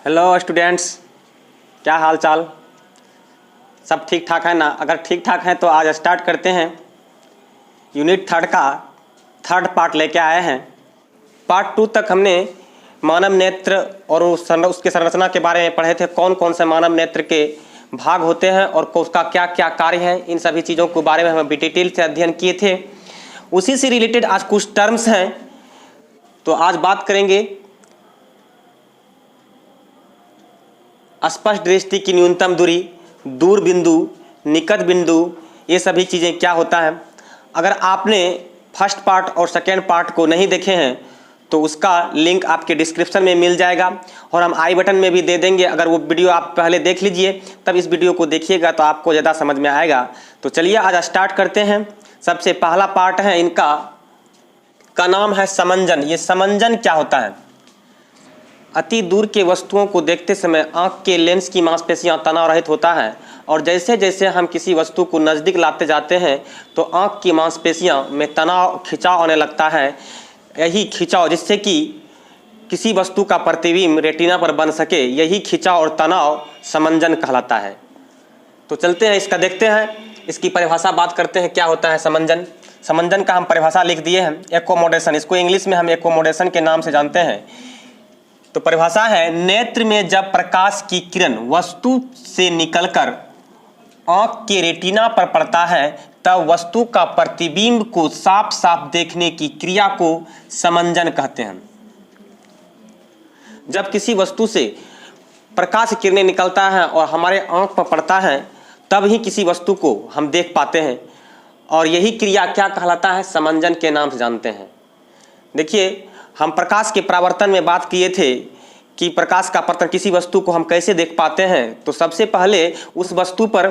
Hello students, क्या हाल चाल? सब ठीक ठाक है ना? अगर ठीक ठाक है तो आज स्टार्ट करते हैं। यूनिट 3 का 3rd पार्ट लेके आए हैं। पार्ट 2 तक हमने मानव नेत्र और उसके संरचना के बारे में पढ़े थे। कौन कौन से मानव नेत्र के भाग होते हैं और उसका क्या क्या कार्य है, इन सभी चीज़ों के बारे में हम डिटेल से अध्ययन किए थे। उसी से रिलेटेड आज कुछ टर्म्स हैं, तो आज बात करेंगे स्पष्ट दृष्टि की न्यूनतम दूरी, दूर बिंदु, निकट बिंदु, ये सभी चीज़ें क्या होता है। अगर आपने फर्स्ट पार्ट और सेकेंड पार्ट को नहीं देखे हैं तो उसका लिंक आपके डिस्क्रिप्शन में मिल जाएगा और हम आई बटन में भी दे देंगे। अगर वो वीडियो आप पहले देख लीजिए तब इस वीडियो को देखिएगा तो आपको ज़्यादा समझ में आएगा। तो चलिए आज स्टार्ट करते हैं। सबसे पहला पार्ट है इनका का नाम है समंजन। ये समंजन क्या होता है? अति दूर के वस्तुओं को देखते समय आँख के लेंस की मांसपेशियां तनाव रहित होता है और जैसे जैसे हम किसी वस्तु को नज़दीक लाते जाते हैं तो आँख की मांसपेशियां में तनाव खिंचाव आने लगता है। यही खिंचाव, जिससे कि किसी वस्तु का प्रतिबिंब रेटिना पर बन सके, यही खिंचाव और तनाव समंजन कहलाता है। तो चलते हैं, इसका देखते हैं, इसकी परिभाषा बात करते हैं। क्या होता है समंजन? समंजन का हम परिभाषा लिख दिए हैं, एकोमोडेशन। इसको इंग्लिश में हम एकोमोडेशन के नाम से जानते हैं। तो परिभाषा है, नेत्र में जब प्रकाश की किरण वस्तु से निकलकर आंख के रेटिना पर पड़ता है तब वस्तु का प्रतिबिंब को साफ साफ देखने की क्रिया को समंजन कहते हैं। जब किसी वस्तु से प्रकाश की किरणें निकलता है और हमारे आंख पर पड़ता है तब ही किसी वस्तु को हम देख पाते हैं और यही क्रिया क्या कहलाता है? समंजन के नाम से जानते हैं। देखिए, हम प्रकाश के परावर्तन में बात किए थे कि प्रकाश का पतन किसी वस्तु को हम कैसे देख पाते हैं। तो सबसे पहले उस वस्तु पर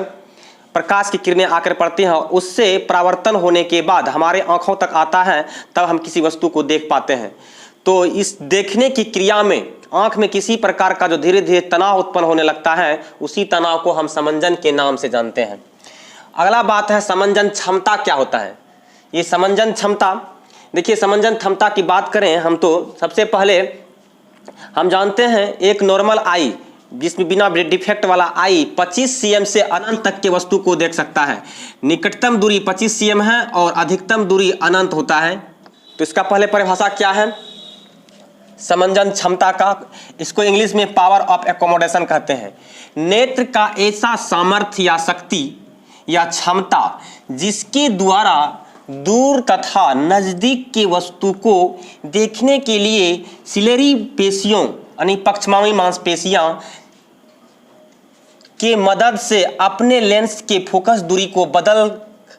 प्रकाश की किरणें आकर पड़ती हैं, उससे परावर्तन होने के बाद हमारे आँखों तक आता है, तब हम किसी वस्तु को देख पाते हैं। तो इस देखने की क्रिया में आँख में किसी प्रकार का जो धीरे धीरे तनाव उत्पन्न होने लगता है, उसी तनाव को हम समंजन के नाम से जानते हैं। अगला बात है समंजन क्षमता क्या होता है? ये समंजन क्षमता, देखिए समंजन क्षमता की बात करें हम तो सबसे पहले हम जानते हैं एक नॉर्मल आई, जिसमें बिना डिफेक्ट वाला आई 25 cm से अनंत तक के वस्तु को देख सकता है। निकटतम दूरी 25 cm है और अधिकतम दूरी अनंत होता है। तो इसका पहले परिभाषा क्या है समंजन क्षमता का? इसको इंग्लिश में पावर ऑफ एकोमोडेशन कहते हैं। नेत्र का ऐसा सामर्थ्य या शक्ति या क्षमता जिसके द्वारा दूर तथा नजदीक के वस्तु को देखने के लिए सिलेरी पेशियों यानी पक्षमावी मांसपेशियां के मदद से अपने लेंस के फोकस दूरी को बदल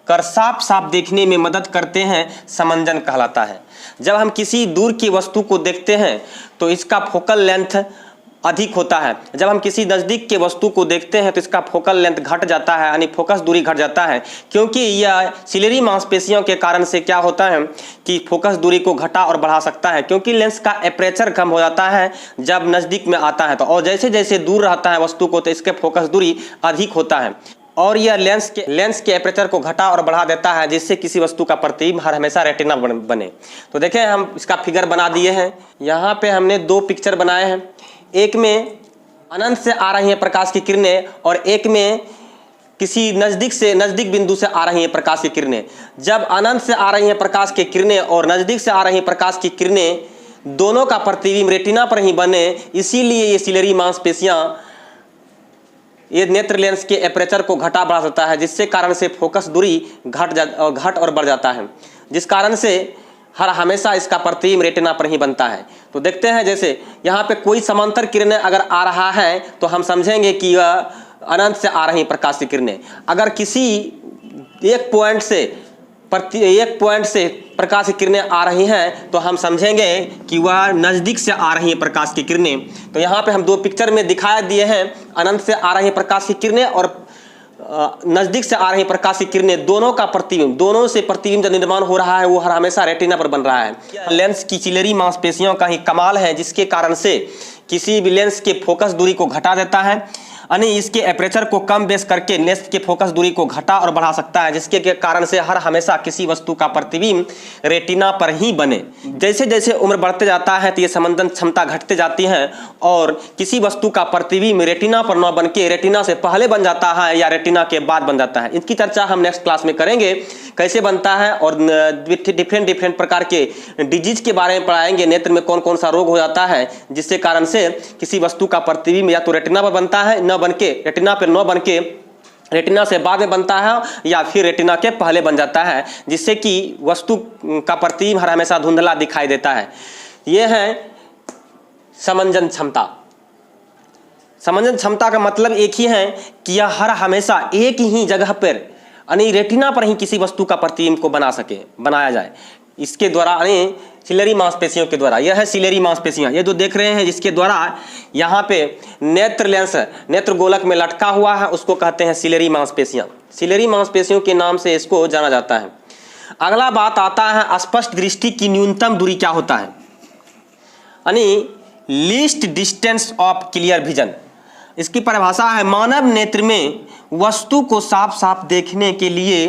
कर साफ साफ देखने में मदद करते हैं, समंजन कहलाता है। जब हम किसी दूर की वस्तु को देखते हैं तो इसका फोकल लेंथ अधिक होता है। जब हम किसी नज़दीक के वस्तु को देखते हैं तो इसका फोकल लेंथ घट जाता है, यानी फोकस दूरी घट जाता है। क्योंकि यह सिलेरी मांसपेशियों के कारण से क्या होता है कि फोकस दूरी को घटा और बढ़ा सकता है, क्योंकि लेंस का एपरेचर कम हो जाता है जब नज़दीक में आता है। तो और जैसे जैसे दूर रहता है वस्तु को तो इसके फोकस दूरी अधिक होता है और यह लेंस के एपरेचर को घटा और बढ़ा देता है, जिससे किसी वस्तु का प्रतिबिंब हर हमेशा रेटिना बने। तो देखें, हम इसका फिगर बना दिए हैं। यहाँ पे हमने 2 पिक्चर बनाए हैं। एक में अनंत से आ रही है प्रकाश की किरणें और एक में किसी नज़दीक बिंदु से आ रही है प्रकाश की किरणें। जब अनंत से आ रही है प्रकाश की किरणें और नज़दीक से आ रही है प्रकाश की किरणें, दोनों का प्रतिबिंब रेटिना पर ही बने, इसीलिए ये सिलेरी मांसपेशियां ये नेत्र लेंस के एपरेचर को घटा बढ़ा देता है, जिससे कारण से फोकस दूरी घट और बढ़ जाता है, जिस कारण से हर हमेशा इसका प्रतिबिंब रेटिना पर ही बनता है। तो देखते हैं, जैसे यहाँ पे कोई समांतर किरणें अगर आ रहा है तो हम समझेंगे कि यह अनंत से आ रही प्रकाश की किरणें। अगर किसी एक पॉइंट से प्रकाश की किरणें आ रही हैं तो हम समझेंगे कि वह नज़दीक से आ रही हैं प्रकाश की किरणें। तो यहाँ पे हम 2 पिक्चर में दिखा दिए हैं, अनंत से आ रही प्रकाश की किरणें और नज़दीक से आ रही प्रकाश की किरणें। दोनों से प्रतिबिंब जो निर्माण हो रहा है वो हर हमेशा रेटिना पर बन रहा है। लेंस की सिलेरी मांसपेशियों का ही कमाल है, जिसके कारण से किसी भी लेंस के फोकस दूरी को घटा देता है यानी इसके एपरेचर को कम बेस करके लेंस के फोकस दूरी को घटा और बढ़ा सकता है, जिसके कारण से हर हमेशा किसी वस्तु का प्रतिबिंब रेटिना पर ही बने। जैसे जैसे उम्र बढ़ते जाता है तो ये समंजन क्षमता घटते जाती है और किसी वस्तु का प्रतिबिंब रेटिना पर न बन के रेटिना से पहले बन जाता है या रेटिना के बाद बन जाता है। इसकी चर्चा हम नेक्स्ट क्लास में करेंगे, कैसे बनता है और डिफरेंट प्रकार के डिजीज के बारे में पढ़ाएंगे। नेत्र में कौन कौन सा रोग हो जाता है जिससे कारण से किसी वस्तु का प्रतिबिंब या तो रेटिना पर बनता है न बन के रेटिना पर न बन के रेटिना से बाद में बनता है या फिर रेटिना के पहले बन जाता है, जिससे कि वस्तु का प्रतिबिंब हर हमेशा धुंधला दिखाई देता है। यह है समंजन क्षमता। समंजन क्षमता का मतलब एक ही है कि यह हर हमेशा एक ही जगह पर यानी रेटिना पर ही किसी वस्तु का प्रतिबिंब को बनाया जाए। इसके द्वारा यानी सिलेरी मांसपेशियों के द्वारा। यह है सिलेरी मांसपेशियां, ये जो देख रहे हैं जिसके द्वारा यहाँ पे नेत्र लेंस नेत्र गोलक में लटका हुआ है, उसको कहते हैं सिलेरी मांसपेशियां। सिलेरी मांसपेशियों के नाम से इसको जाना जाता है। अगला बात आता है स्पष्ट दृष्टि की न्यूनतम दूरी क्या होता है, यानी least distance of clear vision. इसकी परिभाषा है मानव नेत्र में वस्तु को साफ साफ देखने के लिए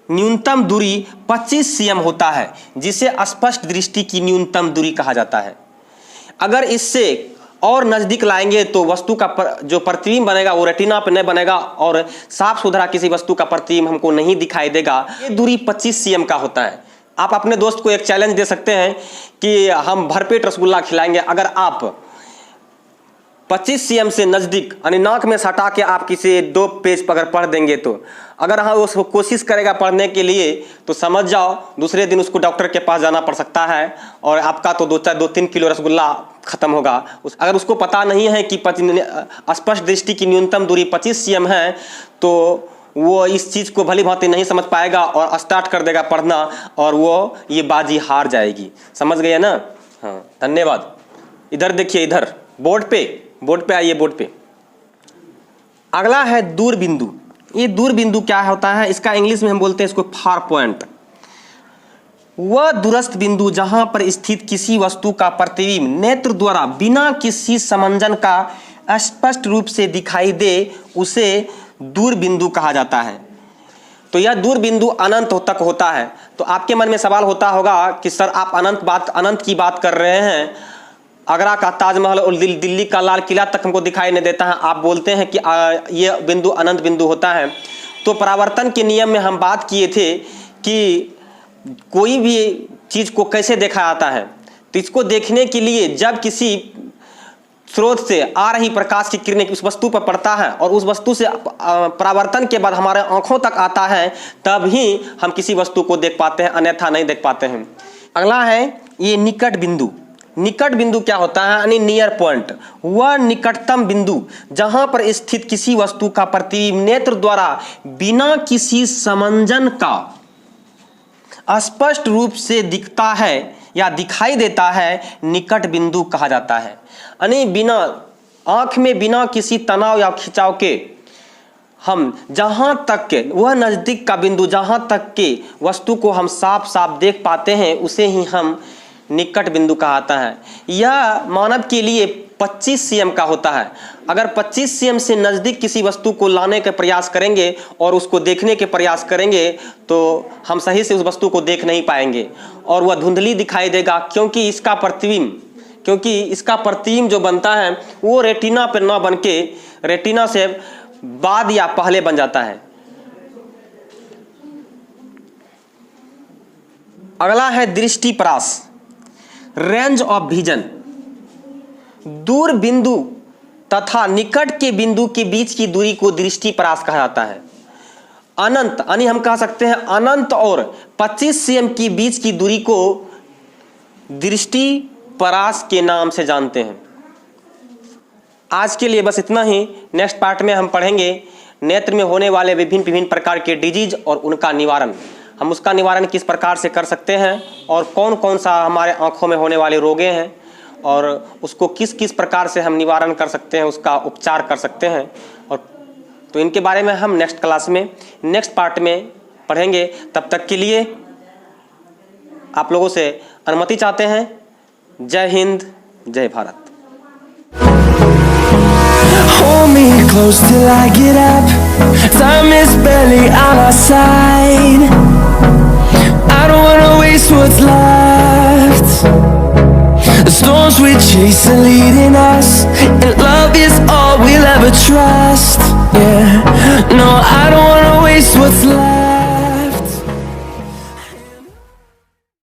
न्यूनतम दूरी 25 cm होता है, जिसे स्पष्ट दृष्टि की न्यूनतम दूरी कहा जाता है। अगर इससे और नजदीक लाएंगे तो वस्तु का जो प्रतिबिंब बनेगा वो रेटिना पर नहीं बनेगा और साफ सुथरा किसी वस्तु का प्रतिबिंब हमको नहीं दिखाई देगा। ये दूरी 25 cm का होता है। आप अपने दोस्त को एक चैलेंज दे सकते हैं कि हम भरपेट रसगुल्ला खिलाएंगे, अगर आप 25 cm से नज़दीक यानी नाक में सटा के आप किसी 2 पेज अगर पढ़ देंगे तो अगर हाँ उसको कोशिश करेगा पढ़ने के लिए तो समझ जाओ दूसरे दिन उसको डॉक्टर के पास जाना पड़ सकता है और आपका तो 2-3 किलो रसगुल्ला खत्म होगा। अगर उसको पता नहीं है कि स्पष्ट दृष्टि की न्यूनतम दूरी 25 cm है तो वो इस चीज़ को भली भांति नहीं समझ पाएगा और स्टार्ट कर देगा पढ़ना और वो ये बाजी हार जाएगी। समझ गए ना? हाँ, धन्यवाद। इधर देखिए, इधर बोर्ड पे आइए, बोर्ड पे। अगला है दूर बिंदु। ये दूर बिंदु क्या होता है, इसका इंग्लिश में हम बोलते हैं इसको फार पॉइंट। वह दूरस्थ बिंदु जहां पर स्थित किसी वस्तु का प्रतिबिंब नेत्र द्वारा बिना किसी समंजन का स्पष्ट रूप से दिखाई दे उसे दूर बिंदु कहा जाता है। तो यह दूर बिंदु अनंत तक होता है। तो आपके मन में सवाल होता होगा कि सर आप अनंत की बात कर रहे हैं, आगरा का ताजमहल और दिल्ली का लाल किला तक हमको दिखाई नहीं देता है, आप बोलते हैं कि ये बिंदु अनंत बिंदु होता है। तो परावर्तन के नियम में हम बात किए थे कि कोई भी चीज़ को कैसे देखा जाता है। तो इसको देखने के लिए जब किसी स्रोत से आ रही प्रकाश की किरणें उस वस्तु पर पड़ता है और उस वस्तु से परावर्तन के बाद हमारे आँखों तक आता है, तब ही हम किसी वस्तु को देख पाते हैं, अन्यथा नहीं देख पाते हैं। अगला है ये निकट बिंदु। निकट बिंदु क्या होता है, यानी नियर पॉइंट। वह निकटतम बिंदु जहां पर स्थित किसी वस्तु का प्रतिबिंब नेत्र द्वारा बिना किसी समंजन का स्पष्ट रूप से दिखता है या दिखाई देता है, निकट बिंदु कहा जाता है। यानी बिना आंख में बिना किसी तनाव या खिंचाव के हम जहां तक के वह नजदीक का बिंदु जहां तक के वस्तु को हम साफ साफ देख पाते हैं उसे ही हम निकट बिंदु कहता है। यह मानव के लिए 25 cm का होता है। अगर 25 cm से नज़दीक किसी वस्तु को लाने का प्रयास करेंगे और उसको देखने के प्रयास करेंगे तो हम सही से उस वस्तु को देख नहीं पाएंगे और वह धुंधली दिखाई देगा, क्योंकि इसका प्रतिबिंब जो बनता है वो रेटिना पर ना बन के रेटिना से बाद या पहले बन जाता है। अगला है दृष्टिपरास, रेंज ऑफ विजन। दूर बिंदु तथा निकट के बिंदु के बीच की दूरी को दृष्टिपरास कहा जाता है। अनंत यानी हम कह सकते हैं अनंत और 25 cm के बीच की दूरी को दृष्टिपरास के नाम से जानते हैं। आज के लिए बस इतना ही। नेक्स्ट पार्ट में हम पढ़ेंगे नेत्र में होने वाले विभिन्न प्रकार के डिजीज और उनका निवारण। हम उसका निवारण किस प्रकार से कर सकते हैं और कौन कौन सा हमारे आँखों में होने वाले रोगे हैं और उसको किस किस प्रकार से हम निवारण कर सकते हैं, उसका उपचार कर सकते हैं। और तो इनके बारे में हम नेक्स्ट क्लास में नेक्स्ट पार्ट में पढ़ेंगे। तब तक के लिए आप लोगों से अनुमति चाहते हैं। जय हिंद, जय Bharat. hold me close till I get up. Time is barely on our side. I don't wanna waste what's left. The storms we chase are leading us, and love is all we'll ever trust. Yeah, no, I don't wanna waste what's left.